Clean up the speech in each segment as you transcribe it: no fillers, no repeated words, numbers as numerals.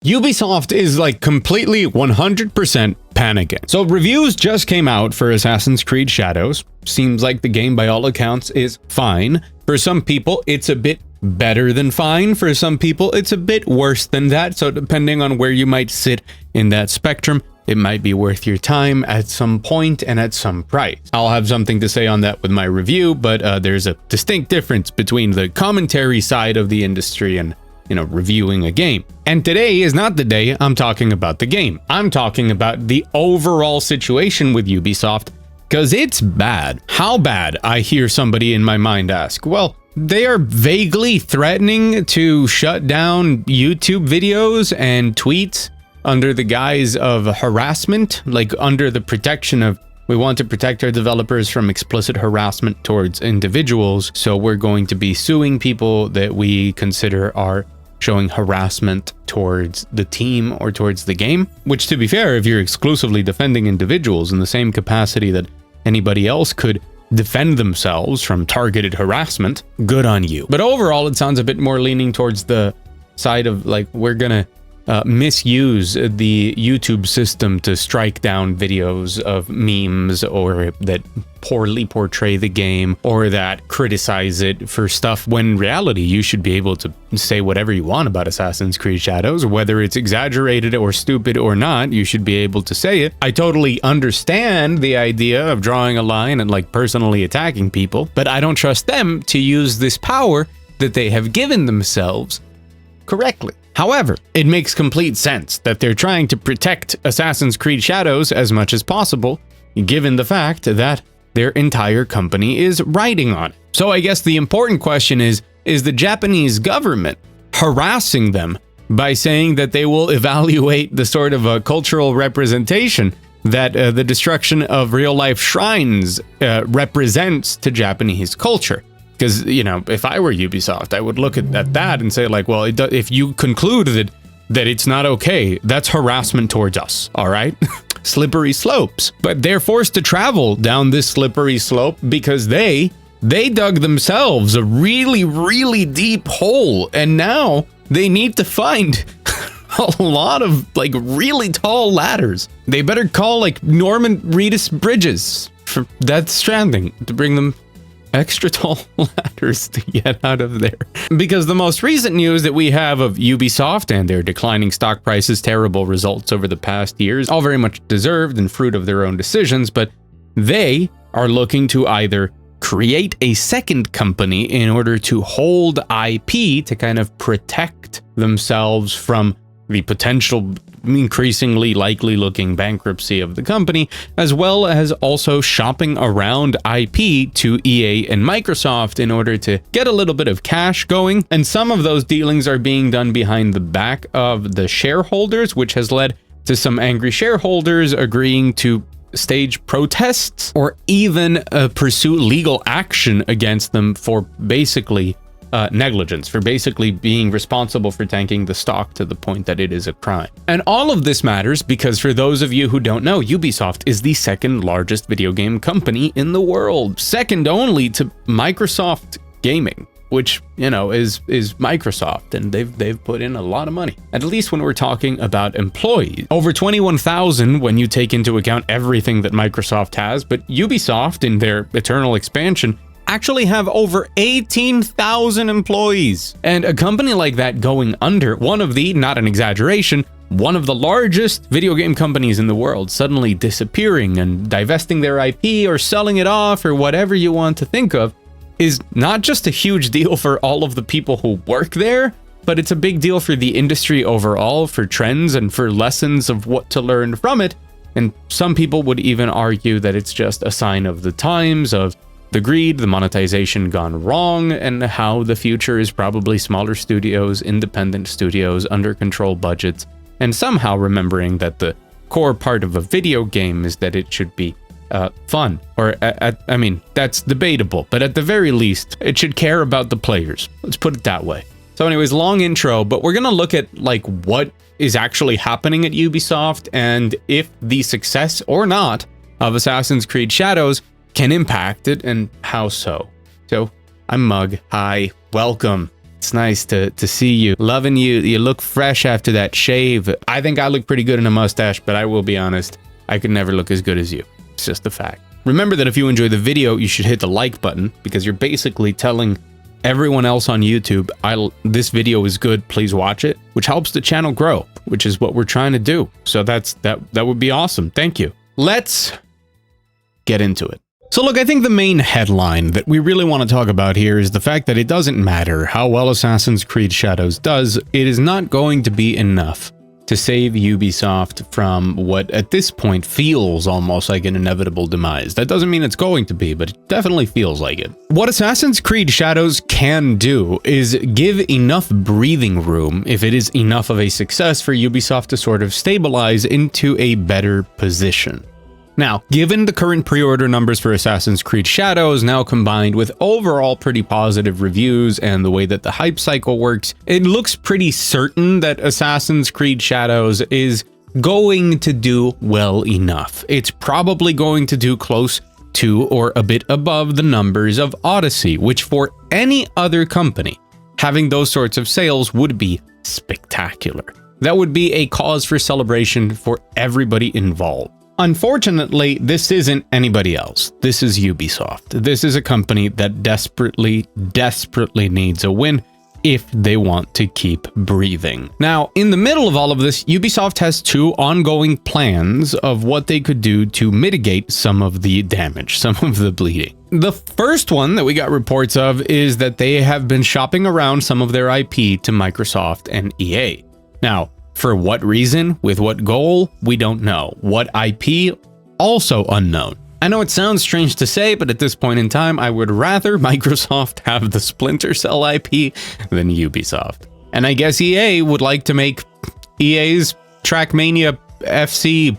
Ubisoft is like completely 100% panicking. So reviews just came out for Assassin's Creed Shadows. Seems like the game by all accounts is fine. For some people, it's a bit better than fine. For some people, it's a bit worse than that. So depending on where you might sit in that spectrum, it might be worth your time at some point and at some price. I'll have something to say on that with my review, but there's a distinct difference between the commentary side of the industry and, reviewing a game. And today is not the day I'm talking about the game. I'm talking about the overall situation with Ubisoft, because it's bad. How bad, I hear somebody in my mind ask. Well, they are vaguely threatening to shut down YouTube videos and tweets under the guise of harassment, like under the protection of, we want to protect our developers from explicit harassment towards individuals, so we're going to be suing people that we consider are showing harassment towards the team or towards the game. Which, to be fair, if you're exclusively defending individuals in the same capacity that anybody else could defend themselves from targeted harassment, good on you. But overall, it sounds a bit more leaning towards the side of like, we're gonna misuse the YouTube system to strike down videos of memes or that poorly portray the game or that criticize it for stuff, when in reality you should be able to say whatever you want about Assassin's Creed Shadows, whether it's exaggerated or stupid or not. You should be able to say it. I totally understand the idea of drawing a line and like personally attacking people, but I don't trust them to use this power that they have given themselves correctly. However, it makes complete sense that they're trying to protect Assassin's Creed Shadows as much as possible, given the fact that their entire company is riding on it. So I guess the important question is the Japanese government harassing them by saying that they will evaluate the sort of a cultural representation that the destruction of real-life shrines represents to Japanese culture? Because, if I were Ubisoft, I would look at that and say like, well, if you conclude that it's not okay, that's harassment towards us, all right? Slippery slopes. But they're forced to travel down this slippery slope because they dug themselves a really, really deep hole, and now they need to find a lot of like really tall ladders. They better call like Norman Reedus Bridges for Death Stranding to bring them extra tall ladders to get out of there. Because the most recent news that we have of Ubisoft and their declining stock prices, terrible results over the past years, all very much deserved and fruit of their own decisions, but they are looking to either create a second company in order to hold IP to kind of protect themselves from the potential increasingly likely looking bankruptcy of the company, as well as also shopping around IP to EA and Microsoft in order to get a little bit of cash going. And some of those dealings are being done behind the back of the shareholders, which has led to some angry shareholders agreeing to stage protests or even pursue legal action against them for basically negligence, for basically being responsible for tanking the stock to the point that it is a crime. And all of this matters because, for those of you who don't know, Ubisoft is the second largest video game company in the world, second only to Microsoft Gaming, which, is Microsoft, and they've put in a lot of money, at least when we're talking about employees. Over 21,000 when you take into account everything that Microsoft has, but Ubisoft, in their eternal expansion, actually have over 18,000 employees. And a company like that going under, one of the, not an exaggeration, one of the largest video game companies in the world suddenly disappearing and divesting their IP or selling it off or whatever you want to think of, is not just a huge deal for all of the people who work there, but it's a big deal for the industry overall, for trends and for lessons of what to learn from it. And some people would even argue that it's just a sign of the times, of the greed, the monetization gone wrong, and how the future is probably smaller studios, independent studios, under control budgets, and somehow remembering that the core part of a video game is that it should be fun. Or, I mean, that's debatable, but at the very least, it should care about the players. Let's put it that way. So anyways, long intro, but we're gonna look at like what is actually happening at Ubisoft and if the success or not of Assassin's Creed Shadows can impact it, and how so. So I'm Mug. Hi, welcome It's nice to see you. Loving you. You look fresh after that shave. I think I look pretty good in a mustache, but I will be honest, I could never look as good as you. It's just a fact. Remember that if you enjoy the video, you should hit the like button, because you're basically telling everyone else on YouTube, this video is good, please watch it, which helps the channel grow, which is what we're trying to do. So that would be awesome. Thank you. Let's get into it. So look, I think the main headline that we really want to talk about here is the fact that it doesn't matter how well Assassin's Creed Shadows does, it is not going to be enough to save Ubisoft from what at this point feels almost like an inevitable demise. That doesn't mean it's going to be, but it definitely feels like it. What Assassin's Creed Shadows can do is give enough breathing room, if it is enough of a success, for Ubisoft to sort of stabilize into a better position. Now, given the current pre-order numbers for Assassin's Creed Shadows, now combined with overall pretty positive reviews and the way that the hype cycle works, it looks pretty certain that Assassin's Creed Shadows is going to do well enough. It's probably going to do close to or a bit above the numbers of Odyssey, which for any other company, having those sorts of sales would be spectacular. That would be a cause for celebration for everybody involved. Unfortunately, this isn't anybody else. This is Ubisoft. This is a company that desperately needs a win if they want to keep breathing. Now, in the middle of all of this, Ubisoft has two ongoing plans of what they could do to mitigate some of the damage, some of the bleeding. The first one that we got reports of is that they have been shopping around some of their IP to Microsoft and EA. Now, for what reason, with what goal, we don't know. What IP, also unknown. I know it sounds strange to say, but at this point in time, I would rather Microsoft have the Splinter Cell IP than Ubisoft. And I guess EA would like to make EA's Trackmania FC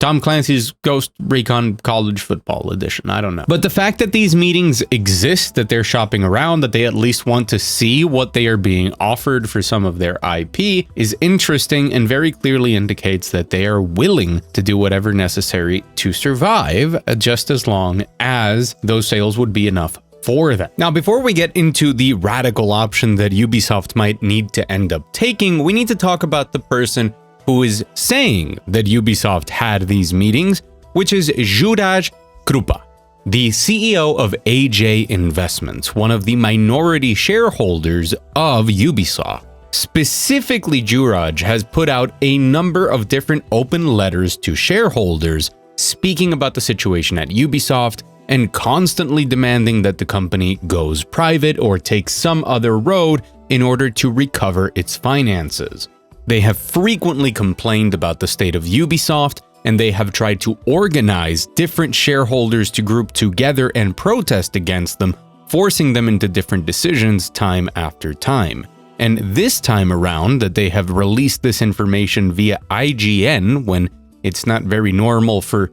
Tom Clancy's Ghost Recon College Football Edition. I don't know. But the fact that these meetings exist, that they're shopping around, that they at least want to see what they are being offered for some of their IP is interesting and very clearly indicates that they are willing to do whatever necessary to survive, just as long as those sales would be enough for them. Now, before we get into the radical option that Ubisoft might need to end up taking, we need to talk about the person who is saying that Ubisoft had these meetings, which is Juraj Krupa, the CEO of AJ Investments, one of the minority shareholders of Ubisoft. Specifically, Juraj has put out a number of different open letters to shareholders speaking about the situation at Ubisoft and constantly demanding that the company goes private or takes some other road in order to recover its finances. They have frequently complained about the state of Ubisoft, and they have tried to organize different shareholders to group together and protest against them, forcing them into different decisions time after time. And this time around that they have released this information via IGN, when it's not very normal for,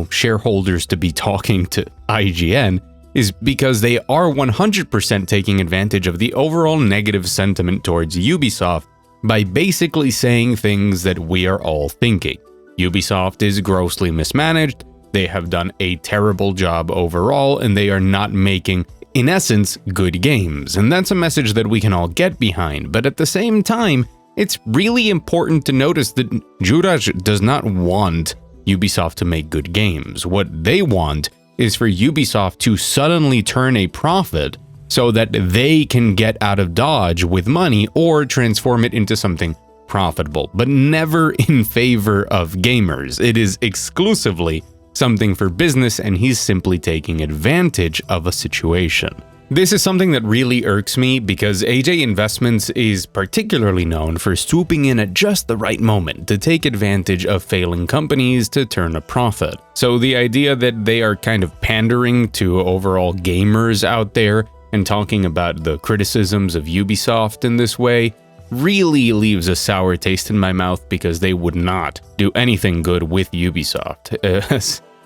shareholders to be talking to IGN, is because they are 100% taking advantage of the overall negative sentiment towards Ubisoft by basically saying things that we are all thinking. Ubisoft is grossly mismanaged, they have done a terrible job overall, and they are not making, in essence, good games. And that's a message that we can all get behind, but at the same time, it's really important to notice that Juraj does not want Ubisoft to make good games. What they want is for Ubisoft to suddenly turn a profit so that they can get out of Dodge with money or transform it into something profitable, but never in favor of gamers. It is exclusively something for business, and he's simply taking advantage of a situation. This is something that really irks me because AJ Investments is particularly known for swooping in at just the right moment to take advantage of failing companies to turn a profit. So the idea that they are kind of pandering to overall gamers out there and talking about the criticisms of Ubisoft in this way really leaves a sour taste in my mouth, because they would not do anything good with Ubisoft.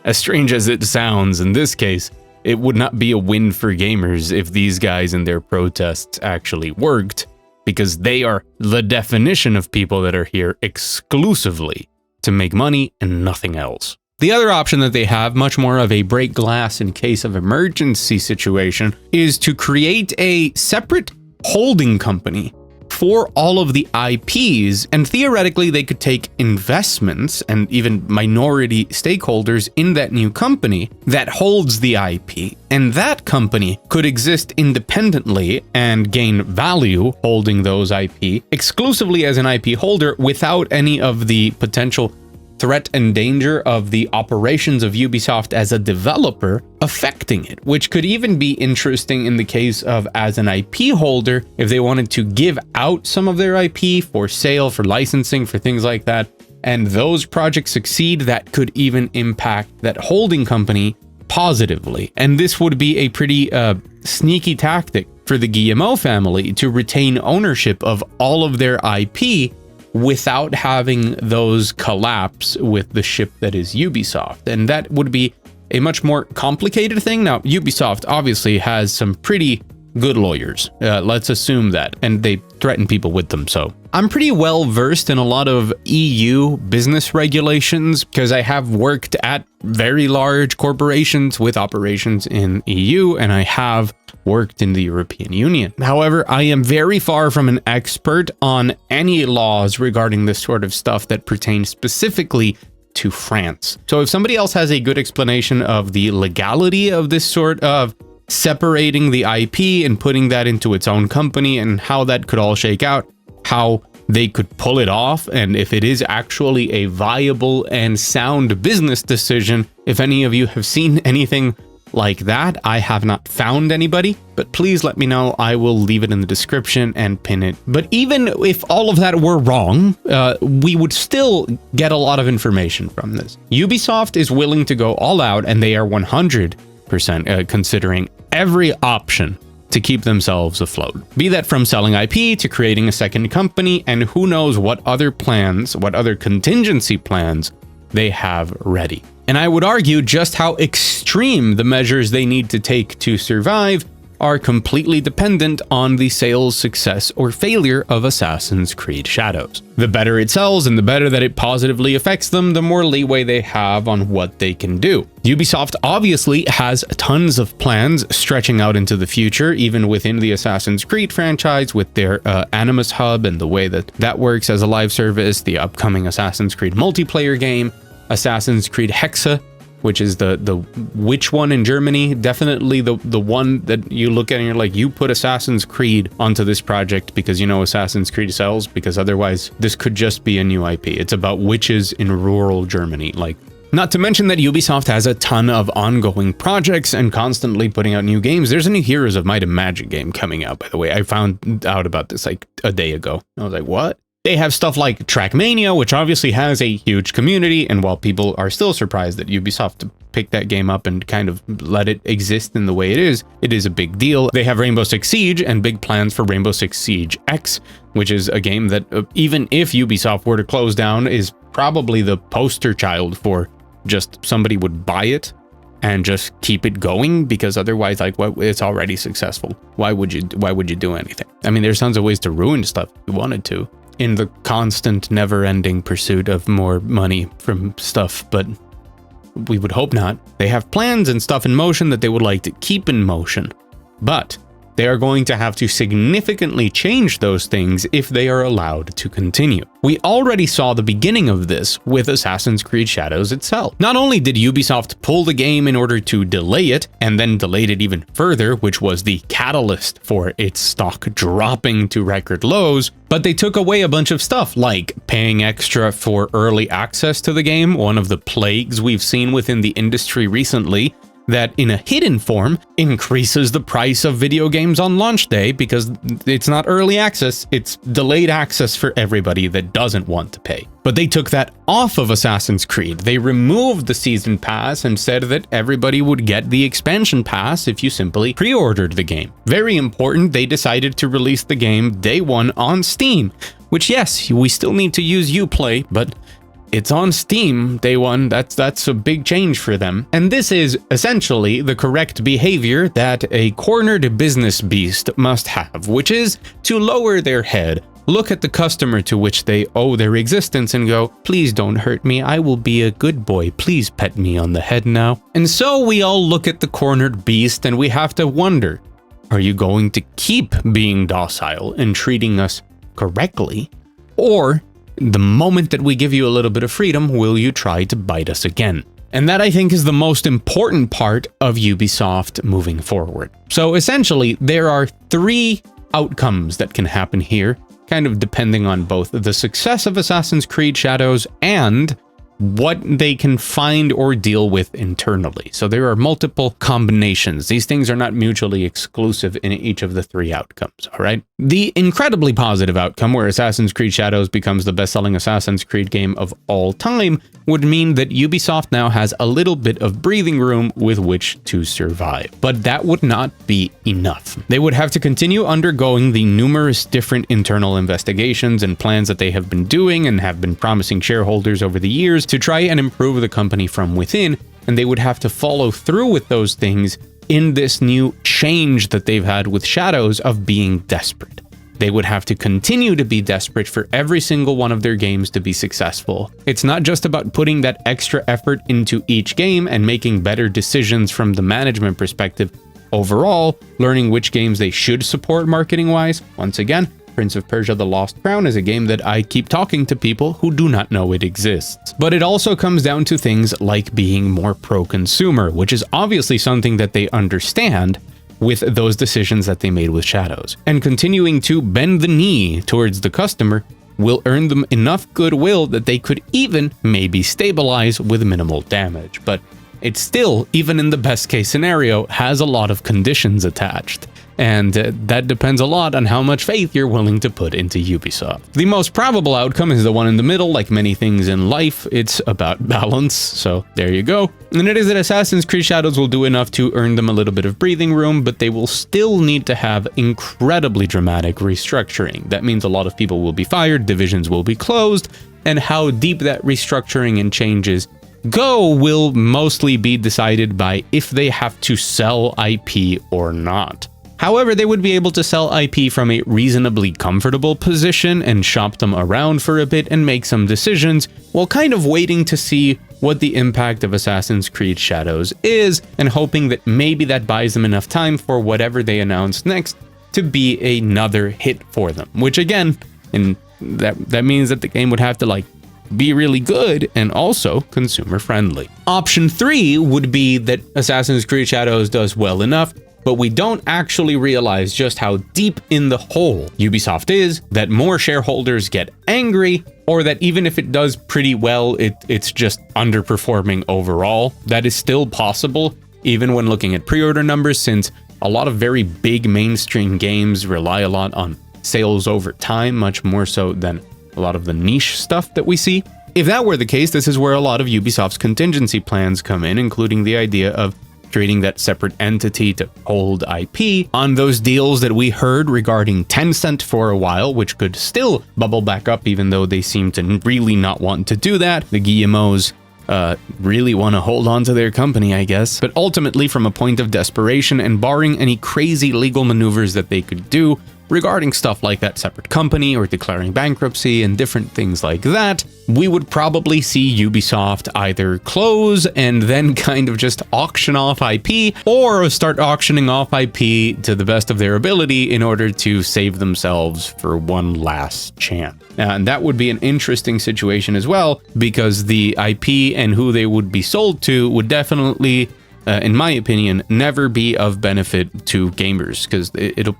As strange as it sounds, in this case, it would not be a win for gamers if these guys and their protests actually worked, because they are the definition of people that are here exclusively to make money and nothing else. The other option that they have, much more of a break glass in case of emergency situation, is to create a separate holding company for all of the IPs, and theoretically they could take investments and even minority stakeholders in that new company that holds the IP, and that company could exist independently and gain value holding those IP exclusively as an IP holder without any of the potential threat and danger of the operations of Ubisoft as a developer affecting it, which could even be interesting in the case of as an IP holder, if they wanted to give out some of their IP for sale, for licensing, for things like that, and those projects succeed, that could even impact that holding company positively. And this would be a pretty sneaky tactic for the Guillemot family to retain ownership of all of their IP without having those collapse with the ship that is Ubisoft. And that would be a much more complicated thing. Now, Ubisoft obviously has some pretty good lawyers. Let's assume that. And they threaten people with them. So I'm pretty well versed in a lot of EU business regulations because I have worked at very large corporations with operations in EU, and I have worked in the European Union. However, I am very far from an expert on any laws regarding this sort of stuff that pertains specifically to France. So if somebody else has a good explanation of the legality of this sort of separating the IP and putting that into its own company and how that could all shake out, how they could pull it off, and if it is actually a viable and sound business decision, if any of you have seen anything like that, I have not found anybody, but please let me know. I will leave it in the description and pin it. But even if all of that were wrong, we would still get a lot of information from this. Ubisoft is willing to go all out, and they are 100% considering every option to keep themselves afloat. Be that from selling IP to creating a second company, and who knows what other plans, what other contingency plans they have ready. And I would argue just how extreme the measures they need to take to survive are completely dependent on the sales success or failure of Assassin's Creed Shadows. The better it sells and the better that it positively affects them, the more leeway they have on what they can do. Ubisoft obviously has tons of plans stretching out into the future, even within the Assassin's Creed franchise with their Animus Hub and the way that that works as a live service, the upcoming Assassin's Creed multiplayer game, Assassin's Creed Hexa, which is the which one in Germany, definitely the one that you look at and you're like, you put Assassin's Creed onto this project because you know Assassin's Creed sells, because otherwise this could just be a new IP. It's about witches in rural Germany. Like, not to mention that Ubisoft has a ton of ongoing projects and constantly putting out new games. There's a new Heroes of Might and Magic game coming out, by the way. I found out about this like a day ago. I was like, what? They have stuff like Trackmania, which obviously has a huge community, and while people are still surprised that Ubisoft picked that game up and kind of let it exist in the way it is a big deal. They have Rainbow Six Siege and big plans for Rainbow Six Siege X, which is a game that even if Ubisoft were to close down, is probably the poster child for just somebody would buy it and just keep it going, because otherwise, like, what, it's already successful. Why would you do anything? I mean, there's tons of ways to ruin stuff if you wanted to, in the constant, never-ending pursuit of more money from stuff, but we would hope not. They have plans and stuff in motion that they would like to keep in motion, but they are going to have to significantly change those things if they are allowed to continue. We already saw the beginning of this with Assassin's Creed Shadows itself. Not only did Ubisoft pull the game in order to delay it, and then delayed it even further, which was the catalyst for its stock dropping to record lows, but they took away a bunch of stuff like paying extra for early access to the game, one of the plagues we've seen within the industry recently, that in a hidden form increases the price of video games on launch day, because it's not early access, it's delayed access for everybody that doesn't want to pay. But they took that off of Assassin's Creed. They removed the season pass and said that everybody would get the expansion pass if you simply pre-ordered the game. Very important, they decided to release the game day one on Steam, which, yes, we still need to use Uplay, but it's on Steam day one. That's a big change for them. And this is essentially the correct behavior that a cornered business beast must have, which is to lower their head, look at the customer to which they owe their existence and go, please don't hurt me, I will be a good boy, please pet me on the head now. And so we all look at the cornered beast and we have to wonder, Are you going to keep being docile and treating us correctly? Or the moment that we give you a little bit of freedom, will you try to bite us again? And that, I think, is the most important part of Ubisoft moving forward. So essentially, there are 3 outcomes that can happen here, kind of depending on both the success of Assassin's Creed Shadows and what they can find or deal with internally. So there are multiple combinations. These things are not mutually exclusive in each of the 3 outcomes, all right? The incredibly positive outcome, where Assassin's Creed Shadows becomes the best-selling Assassin's Creed game of all time, would mean that Ubisoft now has a little bit of breathing room with which to survive. But that would not be enough. They would have to continue undergoing the numerous different internal investigations and plans that they have been doing and have been promising shareholders over the years to try and improve the company from within, and they would have to follow through with those things in this new change that they've had with Shadows of being desperate. They would have to continue to be desperate for every single one of their games to be successful. It's not just about putting that extra effort into each game and making better decisions from the management perspective. Overall, learning which games they should support marketing-wise. Once again, Prince of Persia: The Lost Crown is a game that I keep talking to people who do not know it exists. But it also comes down to things like being more pro-consumer, which is obviously something that they understand with those decisions that they made with Shadows. And continuing to bend the knee towards the customer will earn them enough goodwill that they could even maybe stabilize with minimal damage. But it still, even in the best case scenario, has a lot of conditions attached. And that depends a lot on how much faith you're willing to put into Ubisoft. The most probable outcome is the one in the middle. Like many things in life, it's about balance. So there you go. And it is that Assassin's Creed Shadows will do enough to earn them a little bit of breathing room, but they will still need to have incredibly dramatic restructuring. That means a lot of people will be fired, divisions will be closed, and how deep that restructuring and changes go will mostly be decided by if they have to sell IP or not. However, they would be able to sell IP from a reasonably comfortable position and shop them around for a bit and make some decisions while kind of waiting to see what the impact of Assassin's Creed Shadows is and hoping that maybe that buys them enough time for whatever they announce next to be another hit for them. Which again, and that means that the game would have to be really good and also consumer friendly. Option 3 would be that Assassin's Creed Shadows does well enough, but we don't actually realize just how deep in the hole Ubisoft is, that more shareholders get angry, or that even if it does pretty well, it's just underperforming overall. That is still possible, even when looking at pre-order numbers, since a lot of very big mainstream games rely a lot on sales over time, much more so than a lot of the niche stuff that we see. If that were the case, this is where a lot of Ubisoft's contingency plans come in, including the idea of creating that separate entity to hold IP on those deals that we heard regarding Tencent for a while, which could still bubble back up even though they seem to really not want to do that. The Guillemot's really want to hold on to their company, I guess. But ultimately, from a point of desperation and barring any crazy legal maneuvers that they could do regarding stuff like that separate company or declaring bankruptcy and different things like that, we would probably see Ubisoft either close and then kind of just auction off IP, or start auctioning off IP to the best of their ability in order to save themselves for one last chance. And that would be an interesting situation as well, because the IP and who they would be sold to would definitely, in my opinion, never be of benefit to gamers, because it'll,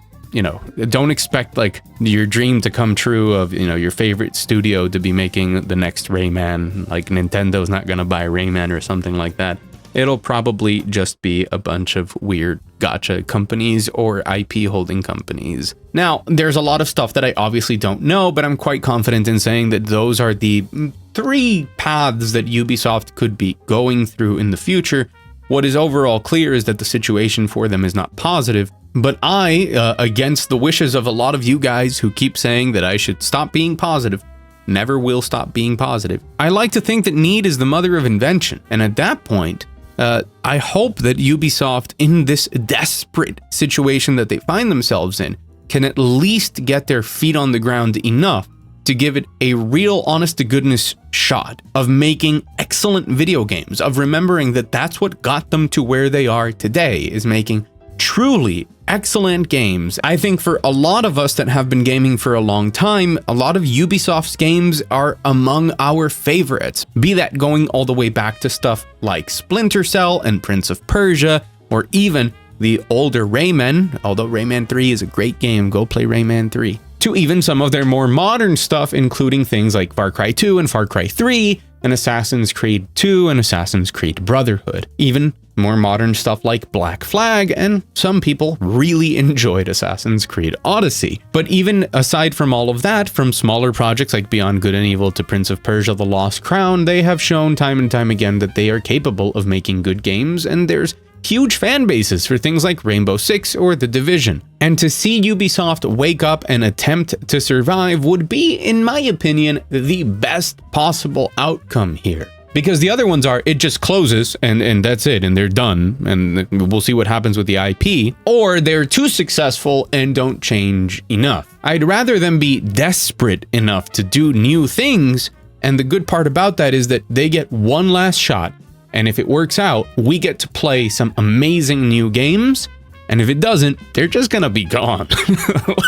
don't expect your dream to come true of, your favorite studio to be making the next Rayman. Like Nintendo's not going to buy Rayman or something like that. It'll probably just be a bunch of weird gacha companies or IP holding companies. Now, there's a lot of stuff that I obviously don't know, but I'm quite confident in saying that those are the 3 paths that Ubisoft could be going through in the future. What is overall clear is that the situation for them is not positive. But I, against the wishes of a lot of you guys who keep saying that I should stop being positive, never will stop being positive. I like to think that need is the mother of invention. And at that point, I hope that Ubisoft, in this desperate situation that they find themselves in, can at least get their feet on the ground enough to give it a real honest-to-goodness shot of making excellent video games, of remembering that that's what got them to where they are today, is making truly excellent games. I think for a lot of us that have been gaming for a long time, a lot of Ubisoft's games are among our favorites. Be that going all the way back to stuff like Splinter Cell and Prince of Persia, or even the older Rayman, although Rayman 3 is a great game, go play Rayman 3. To even some of their more modern stuff, including things like Far Cry 2 and Far Cry 3, and Assassin's Creed 2 and Assassin's Creed Brotherhood. Even more modern stuff like Black Flag, and some people really enjoyed Assassin's Creed Odyssey. But even aside from all of that, from smaller projects like Beyond Good and Evil to Prince of Persia: The Lost Crown, they have shown time and time again that they are capable of making good games, and there's huge fan bases for things like Rainbow Six or The Division. And to see Ubisoft wake up and attempt to survive would be, in my opinion, the best possible outcome here. Because the other ones are, it just closes and that's it, and they're done, and we'll see what happens with the IP, or they're too successful and don't change enough. I'd rather them be desperate enough to do new things, and the good part about that is that they get one last shot, and if it works out, we get to play some amazing new games, and if it doesn't, they're just gonna be gone,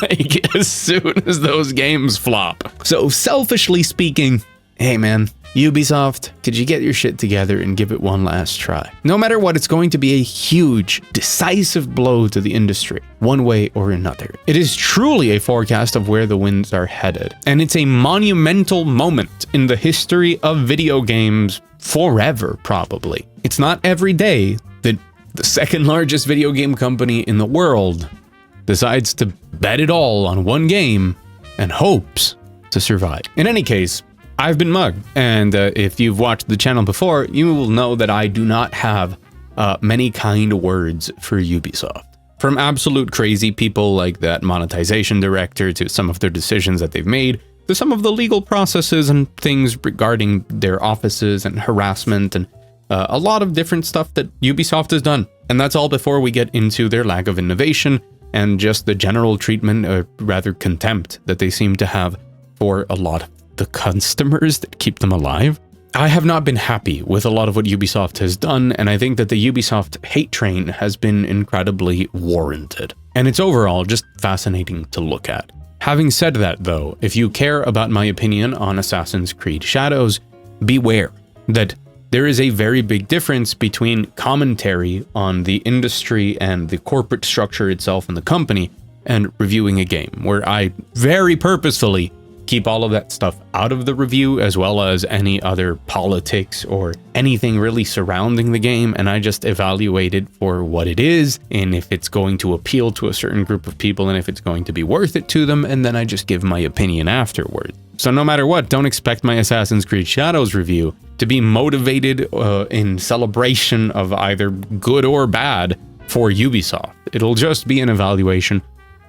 like as soon as those games flop. So selfishly speaking, hey man, Ubisoft, could you get your shit together and give it one last try? No matter what, it's going to be a huge, decisive blow to the industry, one way or another. It is truly a forecast of where the winds are headed, and it's a monumental moment in the history of video games forever, probably. It's not every day that the second largest video game company in the world decides to bet it all on one game and hopes to survive. In any case, I've been Mug, and if you've watched the channel before, you will know that I do not have many kind words for Ubisoft. From absolute crazy people like that monetization director, to some of their decisions that they've made, to some of the legal processes and things regarding their offices and harassment, and a lot of different stuff that Ubisoft has done. And that's all before we get into their lack of innovation and just the general treatment, or rather contempt, that they seem to have for a lot of the customers that keep them alive. I have not been happy with a lot of what Ubisoft has done, and I think that the Ubisoft hate train has been incredibly warranted. And it's overall just fascinating to look at. Having said that though, if you care about my opinion on Assassin's Creed Shadows, beware that there is a very big difference between commentary on the industry and the corporate structure itself and the company, and reviewing a game, where I very purposefully keep all of that stuff out of the review, as well as any other politics or anything really surrounding the game, and I just evaluate it for what it is, and if it's going to appeal to a certain group of people, and if it's going to be worth it to them, and then I just give my opinion afterward. So no matter what, don't expect my Assassin's Creed Shadows review to be motivated in celebration of either good or bad for Ubisoft. It'll just be an evaluation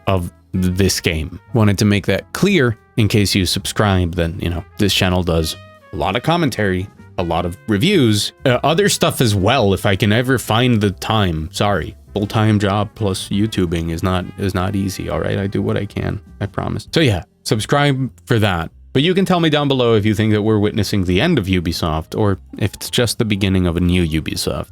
of this game. Wanted to make that clear in case you subscribe. Then, you know, this channel does a lot of commentary, a lot of reviews, other stuff as well, if I can ever find the time. Sorry, full-time job plus YouTubing is not easy. All right, I do what I can, I promise. So yeah, subscribe for that. But you can tell me down below if you think that we're witnessing the end of Ubisoft, or if it's just the beginning of a new Ubisoft.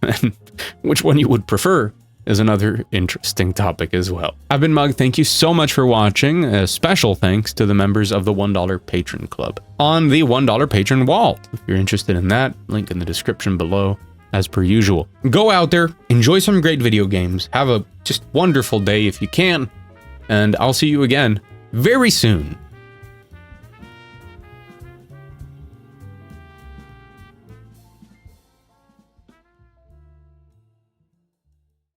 And which one you would prefer is another interesting topic as well. I've been Mug, thank you so much for watching. A special thanks to the members of the $1 Patron Club on the $1 Patron wall. If you're interested in that, link in the description below, as per usual. Go out there, enjoy some great video games, have a just wonderful day if you can, and I'll see you again very soon.